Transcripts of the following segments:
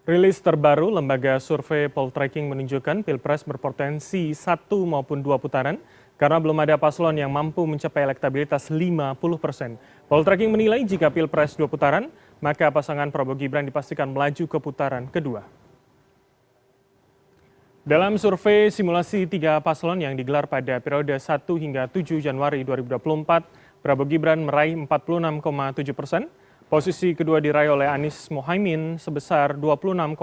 Rilis terbaru lembaga survei Poltreking menunjukkan Pilpres berpotensi 1 maupun 2 putaran karena belum ada paslon yang mampu mencapai elektabilitas 50%. Poltreking menilai jika Pilpres 2 putaran, maka pasangan Prabowo Gibran dipastikan melaju ke putaran kedua. Dalam survei simulasi 3 paslon yang digelar pada periode 1 hingga 7 Januari 2024, Prabowo Gibran meraih 46,7%. Posisi kedua diraih oleh Anies Mohaimin sebesar 26,9%,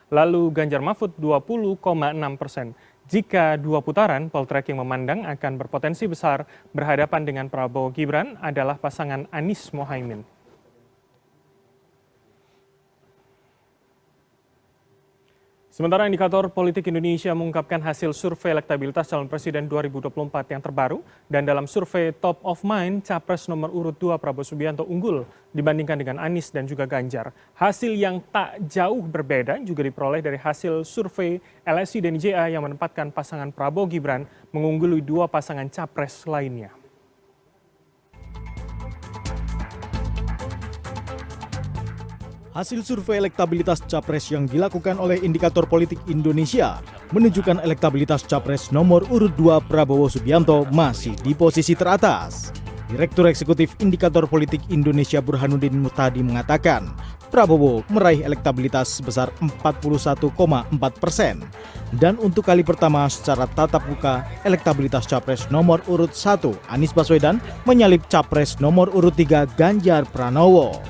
lalu Ganjar Mahfud 20,6%. Jika 2 putaran, Poltreking memandang akan berpotensi besar berhadapan dengan Prabowo Gibran adalah pasangan Anies Mohaimin. Sementara indikator politik Indonesia mengungkapkan hasil survei elektabilitas calon presiden 2024 yang terbaru dan dalam survei top of mind, capres nomor urut 2 Prabowo Subianto unggul dibandingkan dengan Anies dan juga Ganjar. Hasil yang tak jauh berbeda juga diperoleh dari hasil survei LSI dan IJA yang menempatkan pasangan Prabowo Gibran mengungguli 2 pasangan capres lainnya. Hasil survei elektabilitas capres yang dilakukan oleh Indikator Politik Indonesia menunjukkan elektabilitas capres nomor urut 2 Prabowo Subianto masih di posisi teratas. Direktur Eksekutif Indikator Politik Indonesia Burhanuddin Muhtadi mengatakan, Prabowo meraih elektabilitas sebesar 41,4%. Dan untuk kali pertama secara tatap muka, elektabilitas capres nomor urut 1 Anies Baswedan menyalip capres nomor urut 3 Ganjar Pranowo.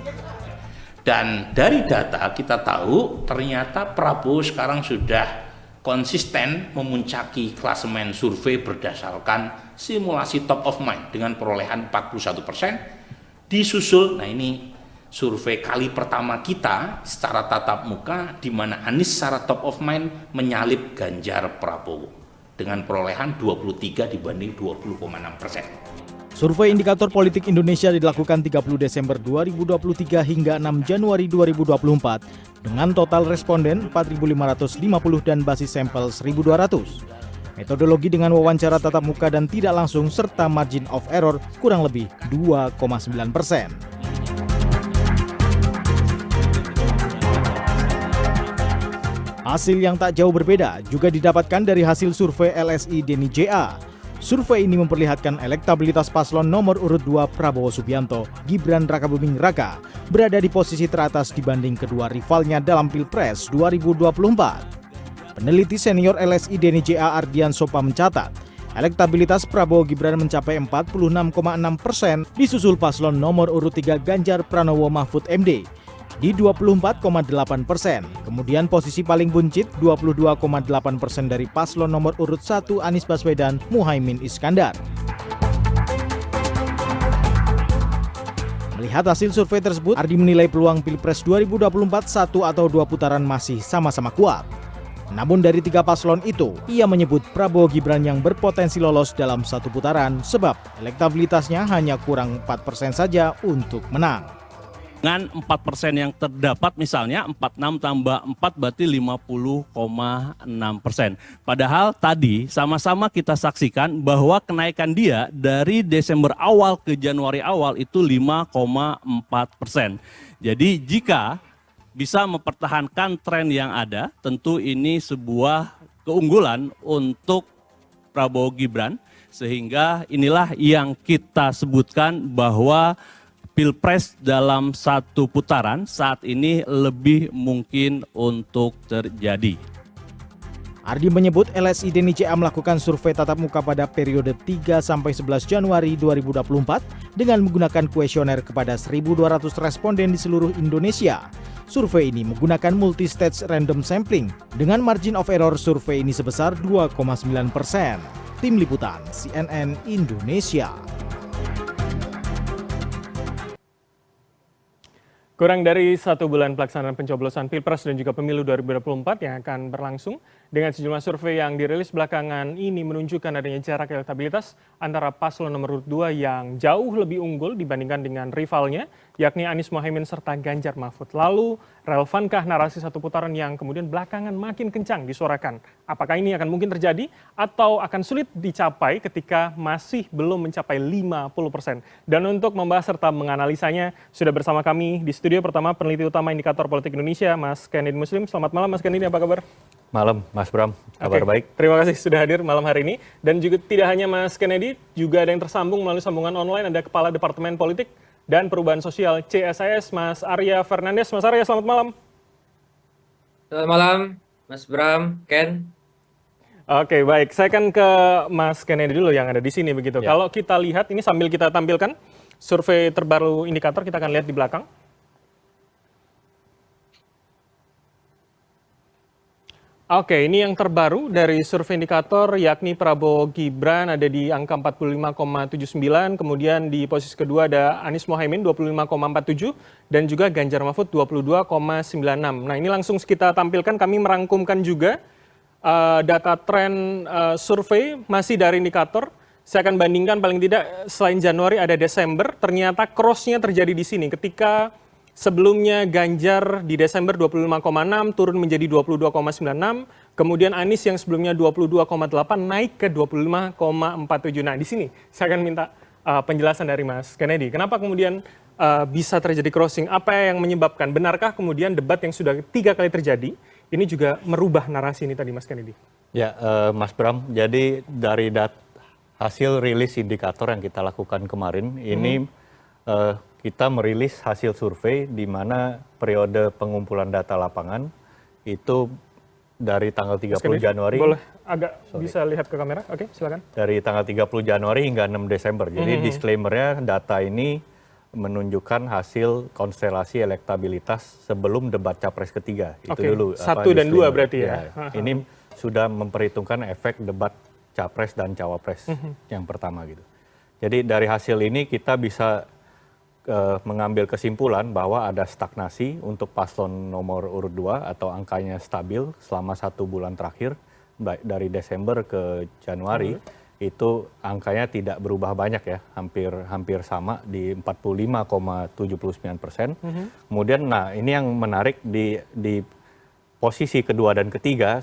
Dan dari data kita tahu ternyata Prabowo sekarang sudah konsisten memuncaki klasemen survei berdasarkan simulasi top of mind dengan perolehan 41%. Disusul, nah ini survei kali pertama kita secara tatap muka di mana Anies secara top of mind menyalip Ganjar Prabowo dengan perolehan 23 dibanding 20,6%. Survei Indikator Politik Indonesia dilakukan 30 Desember 2023 hingga 6 Januari 2024 dengan total responden 4.550 dan basis sampel 1.200. Metodologi dengan wawancara tatap muka dan tidak langsung serta margin of error kurang lebih 2,9%. Hasil yang tak jauh berbeda juga didapatkan dari hasil survei LSI dan IJA. Survei ini memperlihatkan elektabilitas paslon nomor urut 2 Prabowo Subianto, Gibran Rakabuming Raka, berada di posisi teratas dibanding kedua rivalnya dalam Pilpres 2024. Peneliti senior LSI dan IJA Ardian Sopa mencatat, elektabilitas Prabowo Gibran mencapai 46,6%, disusul paslon nomor urut 3 Ganjar Pranowo Mahfud MD di 24,8%. Kemudian posisi paling buncit 22,8% dari paslon nomor urut 1 Anies Baswedan Muhaimin Iskandar. Melihat hasil survei tersebut, Ardi menilai peluang Pilpres 2024 1 atau 2 putaran masih sama-sama kuat. Namun dari 3 paslon itu, ia menyebut Prabowo Gibran yang berpotensi lolos dalam 1 putaran sebab elektabilitasnya hanya kurang 4% saja untuk menang. Dengan 4% yang terdapat misalnya 46 tambah 4 berarti 50,6%. Padahal tadi sama-sama kita saksikan bahwa kenaikan dia dari Desember awal ke Januari awal itu 5,4%. Jadi jika bisa mempertahankan tren yang ada, tentu ini sebuah keunggulan untuk Prabowo Gibran. Sehingga inilah yang kita sebutkan bahwa Pilpres dalam 1 putaran saat ini lebih mungkin untuk terjadi. Ardi menyebut LSI dan IJA melakukan survei tatap muka pada periode 3-11 Januari 2024 dengan menggunakan kuesioner kepada 1.200 responden di seluruh Indonesia. Survei ini menggunakan multi-stage random sampling dengan margin of error survei ini sebesar 2,9%. Tim Liputan CNN Indonesia. Kurang dari 1 bulan pelaksanaan pencoblosan Pilpres dan juga Pemilu 2024 yang akan berlangsung, Dengan sejumlah survei yang dirilis belakangan ini menunjukkan adanya jarak elektabilitas antara paslon nomor urut 2 yang jauh lebih unggul dibandingkan dengan rivalnya, yakni Anies Mohaimin serta Ganjar Mahfud. Lalu, relevankah narasi satu putaran yang kemudian belakangan makin kencang disuarakan? Apakah ini akan mungkin terjadi atau akan sulit dicapai ketika masih belum mencapai 50%? Dan untuk membahas serta menganalisanya, sudah bersama kami di studio pertama peneliti utama Indikator Politik Indonesia, Mas Kennedy Muslim. Selamat malam Mas Kennedy, apa kabar? Malam, Mas Bram. Kabar baik. Terima kasih sudah hadir malam hari ini. Dan juga tidak hanya Mas Kennedy, juga ada yang tersambung melalui sambungan online, ada Kepala Departemen Politik dan Perubahan Sosial CSIS, Mas Arya Fernandes. Mas Arya, selamat malam. Selamat malam, Mas Bram, Ken. Oke, baik. Saya akan ke Mas Kennedy dulu yang ada di sini begitu. Ya. Kalau kita lihat, ini sambil kita tampilkan survei terbaru indikator, kita akan lihat di belakang. Oke, ini yang terbaru dari survei indikator yakni Prabowo Gibran ada di angka 45,79, kemudian di posisi kedua ada Anies Mohaimin 25,47 dan juga Ganjar Mahfud 22,96. Nah, ini langsung kita tampilkan, kami merangkumkan juga data tren survei masih dari indikator. Saya akan bandingkan paling tidak selain Januari ada Desember, ternyata cross-nya terjadi di sini ketika sebelumnya Ganjar di Desember 25,6 turun menjadi 22,96, kemudian Anies yang sebelumnya 22,8 naik ke 25,47. Nah, di sini saya akan minta penjelasan dari Mas Kennedy. Kenapa kemudian bisa terjadi crossing? Apa yang menyebabkan? Benarkah kemudian debat yang sudah 3 kali terjadi ini juga merubah narasi ini tadi, Mas Kennedy? Ya, Mas Bram. Jadi dari hasil rilis indikator yang kita lakukan kemarin, ini kita merilis hasil survei di mana periode pengumpulan data lapangan itu dari tanggal 30 Januari. Boleh agak bisa lihat ke kamera? Oke, silakan. Dari tanggal 30 Januari hingga 6 Desember. Jadi disclaimer-nya data ini menunjukkan hasil konstelasi elektabilitas sebelum debat capres ketiga. Itu dulu. 1 dan 2 berarti ya? Ini sudah memperhitungkan efek debat capres dan cawapres yang pertama gitu. Jadi dari hasil ini kita bisa mengambil kesimpulan bahwa ada stagnasi untuk paslon nomor urut 2 atau angkanya stabil selama 1 bulan terakhir, baik dari Desember ke Januari, itu angkanya tidak berubah banyak ya, hampir sama di 45,79%. Kemudian, nah ini yang menarik di posisi kedua dan ketiga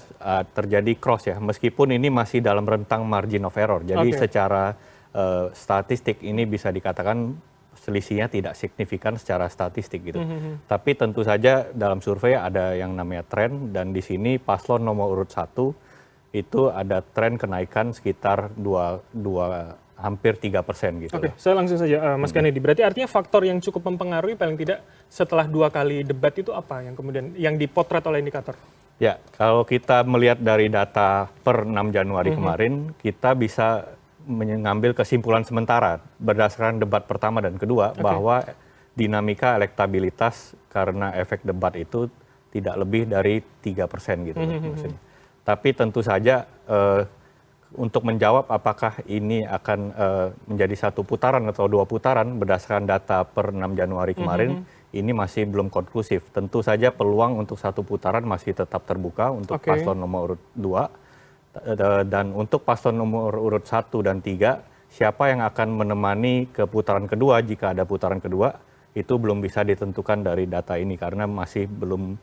terjadi cross ya, meskipun ini masih dalam rentang margin of error. Jadi secara statistik ini bisa dikatakan selisihnya tidak signifikan secara statistik gitu. Tapi tentu saja dalam survei ada yang namanya tren, dan di sini paslon nomor urut 1 itu ada tren kenaikan sekitar hampir 3% gitu. Oke, saya langsung saja Mas Kennedy. Berarti artinya faktor yang cukup mempengaruhi paling tidak setelah 2 kali debat itu apa yang kemudian yang dipotret oleh indikator? Ya, kalau kita melihat dari data per 6 Januari kemarin, kita bisa mengambil kesimpulan sementara berdasarkan debat pertama dan kedua bahwa dinamika elektabilitas karena efek debat itu tidak lebih dari 3% gitu maksudnya. Tapi tentu saja untuk menjawab apakah ini akan menjadi 1 putaran atau 2 putaran berdasarkan data per 6 Januari kemarin, ini masih belum konklusif. Tentu saja peluang untuk 1 putaran masih tetap terbuka untuk paslon nomor urut 2. Dan untuk paslon nomor urut 1 dan 3, siapa yang akan menemani ke putaran kedua jika ada putaran kedua, itu belum bisa ditentukan dari data ini karena masih belum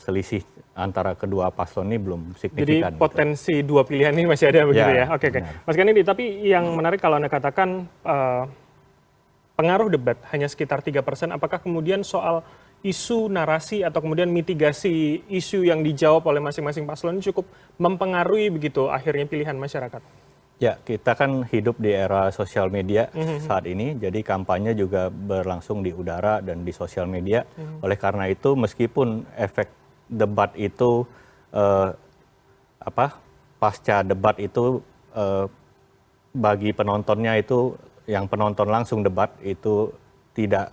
selisih antara kedua paslon ini belum signifikan. Jadi potensi 2 pilihan ini masih ada begitu ya? Oke. Mas Kennedy, tapi yang menarik kalau Anda katakan pengaruh debat hanya sekitar 3%, apakah kemudian soal isu narasi atau kemudian mitigasi isu yang dijawab oleh masing-masing paslon ini cukup mempengaruhi begitu akhirnya pilihan masyarakat? Ya, kita kan hidup di era sosial media saat ini, jadi kampanye juga berlangsung di udara dan di sosial media. Oleh karena itu, meskipun efek debat itu pasca debat itu bagi penontonnya itu yang penonton langsung debat itu tidak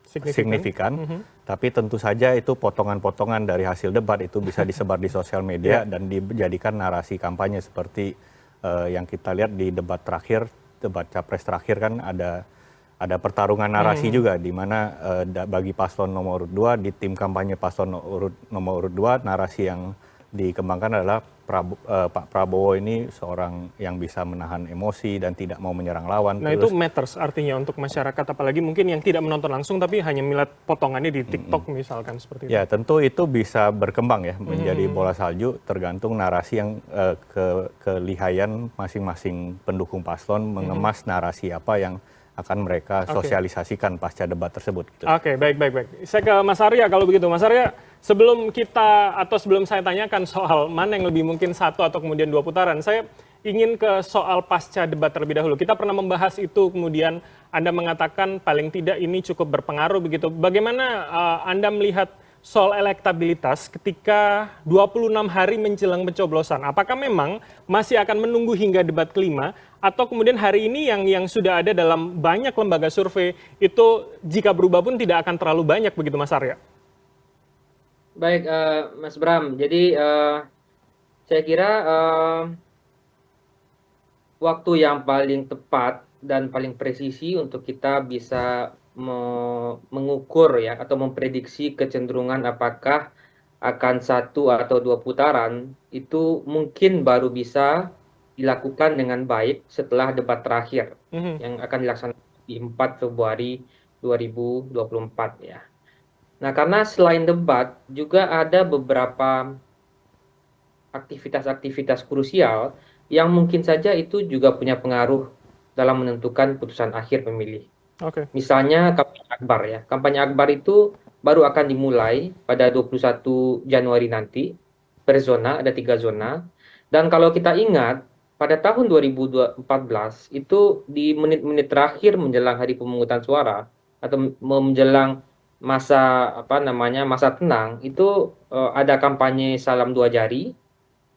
signifikan. Tapi tentu saja itu potongan-potongan dari hasil debat itu bisa disebar di sosial media dan dijadikan narasi kampanye seperti yang kita lihat di debat terakhir, debat capres terakhir kan ada pertarungan narasi juga di mana bagi paslon nomor urut 2 di tim kampanye paslon nomor urut 2 narasi yang dikembangkan adalah Pak Prabowo ini seorang yang bisa menahan emosi dan tidak mau menyerang lawan. Nah itu matters artinya untuk masyarakat, apalagi mungkin yang tidak menonton langsung tapi hanya melihat potongannya di TikTok misalkan seperti itu. Ya tentu itu bisa berkembang ya menjadi bola salju tergantung narasi yang kelihayan masing-masing pendukung paslon mengemas narasi apa yang akan mereka sosialisasikan pasca debat tersebut. Gitu. Oke, baik. Saya ke Mas Arya kalau begitu. Mas Arya, sebelum saya tanyakan soal mana yang lebih mungkin satu atau kemudian dua putaran, saya ingin ke soal pasca debat terlebih dahulu. Kita pernah membahas itu, kemudian Anda mengatakan paling tidak ini cukup berpengaruh begitu. Bagaimana Anda melihat soal elektabilitas ketika 26 hari menjelang pencoblosan? Apakah memang masih akan menunggu hingga debat kelima, atau kemudian hari ini yang sudah ada dalam banyak lembaga survei itu jika berubah pun tidak akan terlalu banyak begitu, Mas Arya? Baik, Mas Bram. Jadi saya kira waktu yang paling tepat dan paling presisi untuk kita bisa mengukur ya atau memprediksi kecenderungan apakah akan satu atau dua putaran itu mungkin baru bisa dilakukan dengan baik setelah debat terakhir yang akan dilaksanakan di 4 Februari 2024 ya. Nah, karena selain debat juga ada beberapa aktivitas-aktivitas krusial yang mungkin saja itu juga punya pengaruh dalam menentukan putusan akhir pemilih. Misalnya kampanye akbar ya. Kampanye akbar itu baru akan dimulai pada 21 Januari nanti per zona, ada 3 zona. Dan kalau kita ingat pada tahun 2014 itu di menit-menit terakhir menjelang hari pemungutan suara atau menjelang masa masa tenang itu ada kampanye salam 2 jari.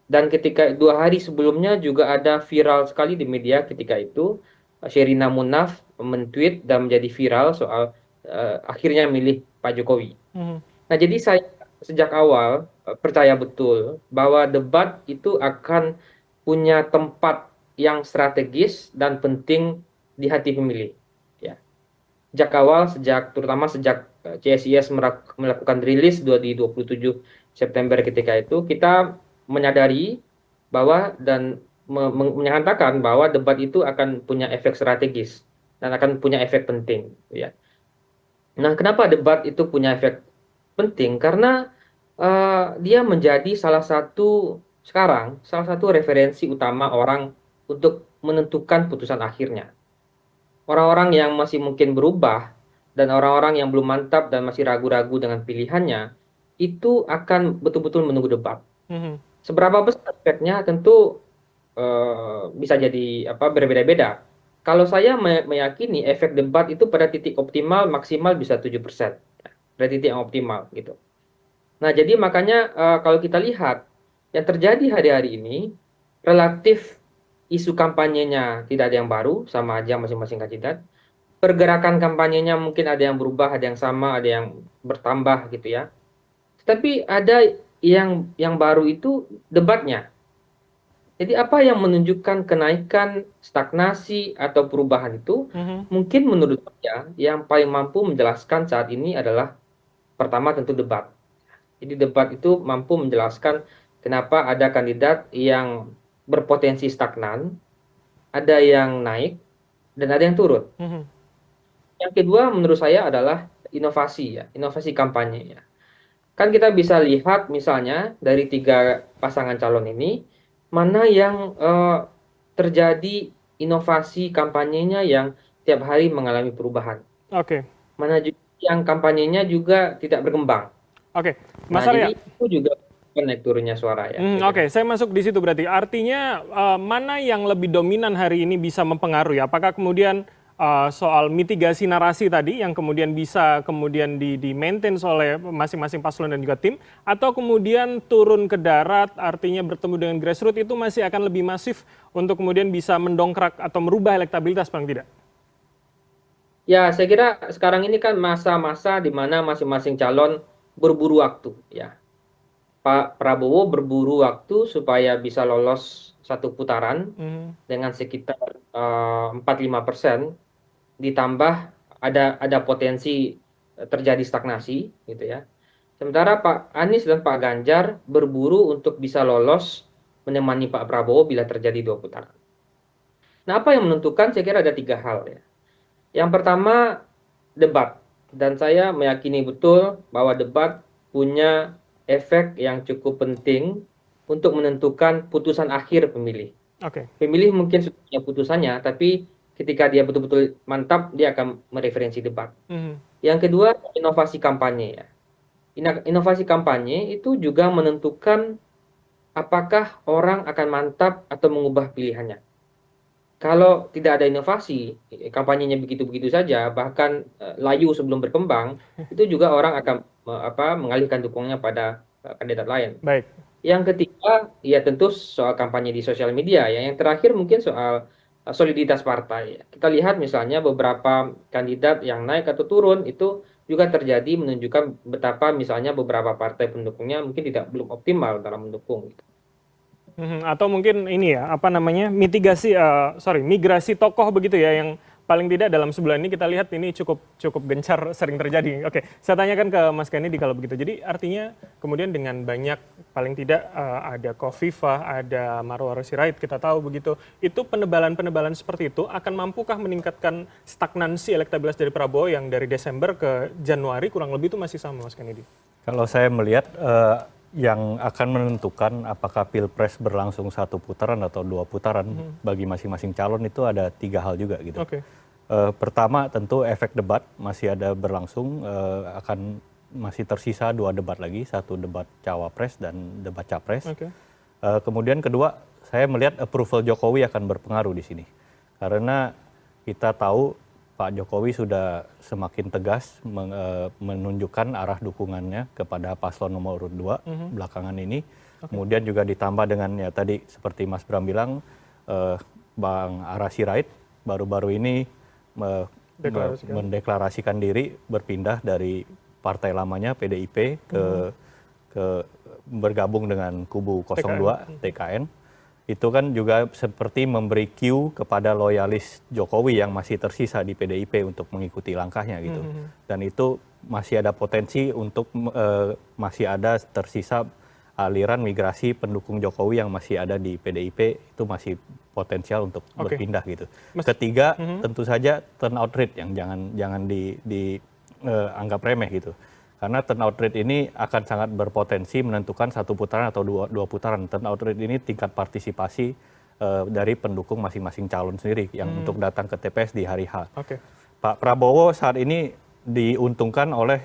Dan ketika 2 hari sebelumnya juga ada viral sekali di media ketika itu Sherina Munaf men-tweet dan menjadi viral soal akhirnya milih Pak Jokowi. Nah, jadi saya sejak awal percaya betul bahwa debat itu akan punya tempat yang strategis dan penting di hati pemilih. Ya. Sejak awal, terutama sejak CSIS melakukan rilis di 27 September ketika itu, kita menyadari bahwa dan menyatakan bahwa debat itu akan punya efek strategis dan akan punya efek penting ya. Nah, kenapa debat itu punya efek penting? Karena dia menjadi salah satu referensi utama orang untuk menentukan putusan akhirnya. Orang-orang yang masih mungkin berubah dan orang-orang yang belum mantap dan masih ragu-ragu dengan pilihannya itu akan betul-betul menunggu debat. Seberapa besar efeknya tentu bisa jadi berbeda-beda. Kalau saya meyakini efek debat itu pada titik optimal maksimal bisa 7%. Pada titik yang optimal gitu. Nah, jadi makanya kalau kita lihat yang terjadi hari-hari ini relatif isu kampanyenya tidak ada yang baru, sama aja masing-masing kandidat. Pergerakan kampanyenya mungkin ada yang berubah, ada yang sama, ada yang bertambah gitu ya. Tapi ada yang baru itu debatnya. Jadi apa yang menunjukkan kenaikan, stagnasi, atau perubahan itu, mungkin menurut saya yang paling mampu menjelaskan saat ini adalah pertama tentu debat. Jadi debat itu mampu menjelaskan kenapa ada kandidat yang berpotensi stagnan, ada yang naik, dan ada yang turun. Yang kedua menurut saya adalah inovasi ya, inovasi kampanye ya. Kan kita bisa lihat misalnya dari 3 pasangan calon ini, mana yang terjadi inovasi kampanyenya yang tiap hari mengalami perubahan. Mana yang kampanyenya juga tidak berkembang. Mas Arya. Jadi itu juga naik turunnya suara ya. Saya masuk di situ berarti. Artinya mana yang lebih dominan hari ini bisa mempengaruhi? Apakah kemudian soal mitigasi narasi tadi yang kemudian bisa kemudian di-maintain oleh masing-masing paslon dan juga tim, atau kemudian turun ke darat artinya bertemu dengan grassroots itu masih akan lebih masif untuk kemudian bisa mendongkrak atau merubah elektabilitas paling tidak? Ya, saya kira sekarang ini kan masa-masa di mana masing-masing calon berburu waktu ya. Pak Prabowo berburu waktu supaya bisa lolos satu putaran dengan sekitar 45%. Ditambah ada potensi terjadi stagnasi gitu ya. Sementara Pak Anies dan Pak Ganjar berburu untuk bisa lolos menemani Pak Prabowo bila terjadi 2 putaran. Nah, apa yang menentukan? Saya kira ada 3 hal ya. Yang pertama, debat. Dan saya meyakini betul bahwa debat punya efek yang cukup penting untuk menentukan putusan akhir pemilih. Pemilih mungkin sudah punya putusannya, tapi ketika dia betul-betul mantap, dia akan mereferensi debat. Yang kedua, inovasi kampanye ya. Inovasi kampanye itu juga menentukan apakah orang akan mantap atau mengubah pilihannya. Kalau tidak ada inovasi, kampanyenya begitu-begitu saja, bahkan layu sebelum berkembang, itu juga orang akan mengalihkan dukungannya pada kandidat lain. Baik. Yang ketiga, ya tentu soal kampanye di sosial media. Ya. Yang terakhir mungkin soal soliditas partai. Kita lihat misalnya beberapa kandidat yang naik atau turun itu juga terjadi menunjukkan betapa misalnya beberapa partai pendukungnya mungkin belum optimal dalam mendukung. Gitu. Atau mungkin ini ya, apa namanya, migrasi tokoh begitu ya, yang paling tidak dalam sebulan ini kita lihat ini cukup gencar sering terjadi. Oke, saya tanyakan ke Mas Kennedy kalau begitu. Jadi artinya kemudian dengan banyak, paling tidak ada Khofifah, ada Marwah Sirait, kita tahu begitu, itu penebalan seperti itu akan mampukah meningkatkan stagnansi elektabilitas dari Prabowo yang dari Desember ke Januari kurang lebih itu masih sama, Mas Kennedy? Kalau saya melihat yang akan menentukan apakah pilpres berlangsung 1 putaran atau 2 putaran bagi masing-masing calon itu ada 3 hal juga gitu. Pertama tentu efek debat masih ada berlangsung, akan masih tersisa 2 debat lagi, 1 debat cawapres dan debat capres. Kemudian kedua, saya melihat approval Jokowi akan berpengaruh di sini, karena kita tahu Pak Jokowi sudah semakin tegas menunjukkan arah dukungannya kepada paslon nomor urut 2 belakangan ini. Kemudian juga ditambah dengan ya tadi seperti Mas Bram bilang, Bang Ara Sirait baru-baru ini mendeklarasikan diri berpindah dari partai lamanya PDIP ke bergabung dengan kubu 02 TKN. Itu kan juga seperti memberi cue kepada loyalis Jokowi yang masih tersisa di PDIP untuk mengikuti langkahnya gitu. Dan itu masih ada potensi untuk masih ada tersisa aliran migrasi pendukung Jokowi yang masih ada di PDIP, itu masih potensial untuk berpindah gitu. Ketiga, tentu saja turnout rate yang jangan dianggap remeh gitu. Karena turnout rate ini akan sangat berpotensi menentukan 1 putaran atau 2 putaran. Turnout rate ini tingkat partisipasi dari pendukung masing-masing calon sendiri yang untuk datang ke TPS di hari H. Pak Prabowo saat ini diuntungkan oleh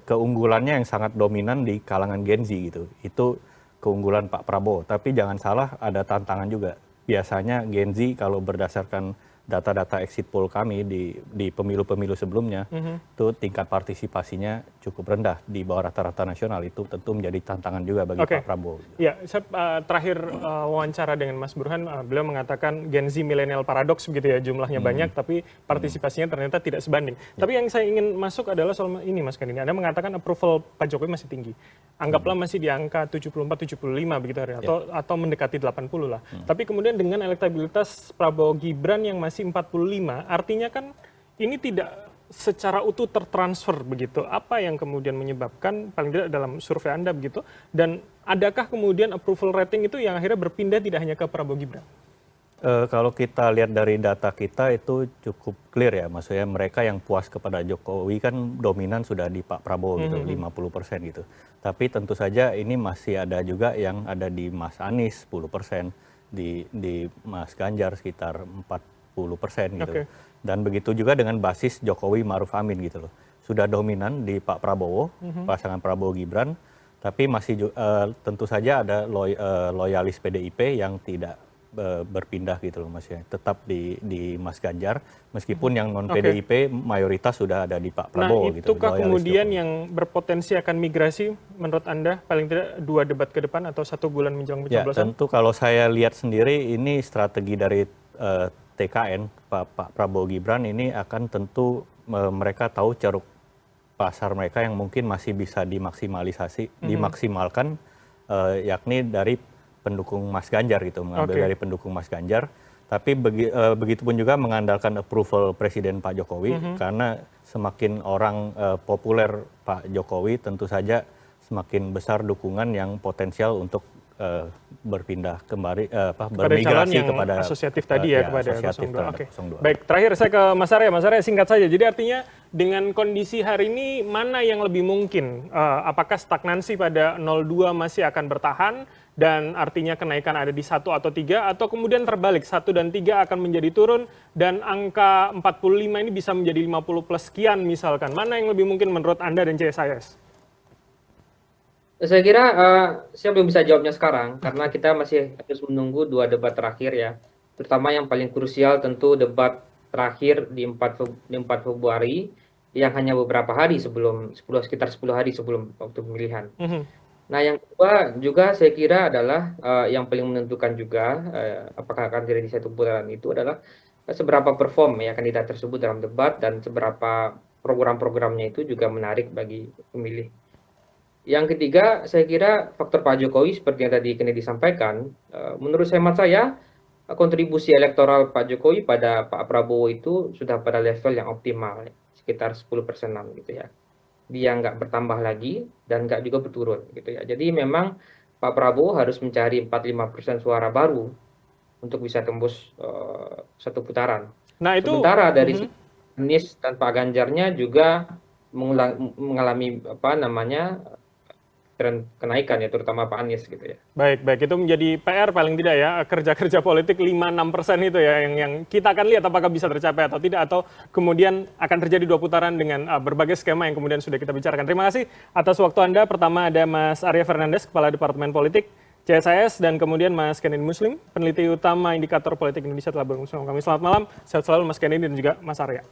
keunggulannya yang sangat dominan di kalangan Gen Z gitu. Itu keunggulan Pak Prabowo. Tapi jangan salah, ada tantangan juga. Biasanya Gen Z kalau berdasarkan data-data exit poll kami di pemilu-pemilu sebelumnya, itu tingkat partisipasinya cukup rendah di bawah rata-rata nasional. Itu tentu menjadi tantangan juga bagi Pak Prabowo. Ya, saya terakhir wawancara dengan Mas Burhan, beliau mengatakan Gen Z milenial paradoks begitu ya, jumlahnya banyak tapi partisipasinya ternyata tidak sebanding. Tapi yang saya ingin masuk adalah soal ini, Mas Kennedy. Anda mengatakan approval Pak Jokowi masih tinggi. Anggaplah masih di angka 74-75 begitu hari, atau mendekati 80 lah. Tapi kemudian dengan elektabilitas Prabowo Gibran yang masih 45, artinya kan ini tidak secara utuh tertransfer begitu. Apa yang kemudian menyebabkan, paling tidak dalam survei Anda begitu, dan adakah kemudian approval rating itu yang akhirnya berpindah tidak hanya ke Prabowo Gibran? Kalau kita lihat dari data kita itu cukup clear ya, maksudnya mereka yang puas kepada Jokowi kan dominan sudah di Pak Prabowo gitu, 50% gitu. Tapi tentu saja ini masih ada juga yang ada di Mas Anies 10%, di Mas Ganjar sekitar 40% gitu. Dan begitu juga dengan basis Jokowi Maruf Amin gitu loh. Sudah dominan di Pak Prabowo, pasangan Prabowo Gibran, tapi masih tentu saja ada loyalis PDIP yang tidak berpindah gitu loh, Mas ya. Tetap di Mas Ganjar, meskipun yang non PDIP mayoritas sudah ada di Pak Prabowo gitu. Itukah kemudian yang berpotensi akan migrasi menurut Anda paling tidak 2 debat ke depan atau 1 bulan menjelang pencoblosan? Ya, tentu kalau saya lihat sendiri ini strategi dari TKN, Pak Prabowo Gibran ini akan tentu mereka tahu ceruk pasar mereka yang mungkin masih bisa dimaksimalkan, yakni dari pendukung Mas Ganjar gitu, mengambil dari pendukung Mas Ganjar. Tapi begitupun juga mengandalkan approval Presiden Pak Jokowi, karena semakin orang populer Pak Jokowi tentu saja semakin besar dukungan yang potensial untuk berpindah kembali calon bermigrasi yang kepada asosiatif tadi ya, kepada asosiatif 02. Oke. 02. Baik, terakhir saya ke Mas Arya. Mas Arya, singkat saja. Jadi artinya dengan kondisi hari ini mana yang lebih mungkin? Apakah stagnansi pada 02 masih akan bertahan dan artinya kenaikan ada di 1 atau 3, atau kemudian terbalik 1 dan 3 akan menjadi turun dan angka 45 ini bisa menjadi 50 plus sekian misalkan. Mana yang lebih mungkin menurut Anda dan CSIS? Saya kira saya belum bisa jawabnya sekarang karena kita masih harus menunggu 2 debat terakhir ya. Terutama yang paling krusial tentu debat terakhir di 4 Februari yang hanya beberapa hari sebelum sekitar 10 hari sebelum waktu pemilihan. Nah, yang kedua juga saya kira adalah yang paling menentukan juga apakah akan terjadi satu putaran itu adalah seberapa perform ya kandidat tersebut dalam debat dan seberapa program-programnya itu juga menarik bagi pemilih. Yang ketiga, saya kira faktor Pak Jokowi seperti yang tadi Kennedy disampaikan, menurut hemat saya kontribusi elektoral Pak Jokowi pada Pak Prabowo itu sudah pada level yang optimal, sekitar 10%-an gitu ya. Dia nggak bertambah lagi dan nggak juga berturun gitu ya. Jadi memang Pak Prabowo harus mencari 45% suara baru untuk bisa tembus satu putaran. Nah, itu sementara dari Anies dan Pak Ganjarnya juga mengalami tren kenaikan ya, terutama Pak Anies gitu ya. Baik, itu menjadi PR paling tidak ya, kerja-kerja politik 5-6% itu ya, yang kita akan lihat apakah bisa tercapai atau tidak, atau kemudian akan terjadi 2 putaran dengan berbagai skema yang kemudian sudah kita bicarakan. Terima kasih atas waktu Anda. Pertama ada Mas Arya Fernandes, Kepala Departemen Politik CSIS, dan kemudian Mas Kennedy Muslim, peneliti utama Indikator Politik Indonesia telah bergabung bersama kami. Selamat malam, sehat selalu Mas Kennedy dan juga Mas Arya.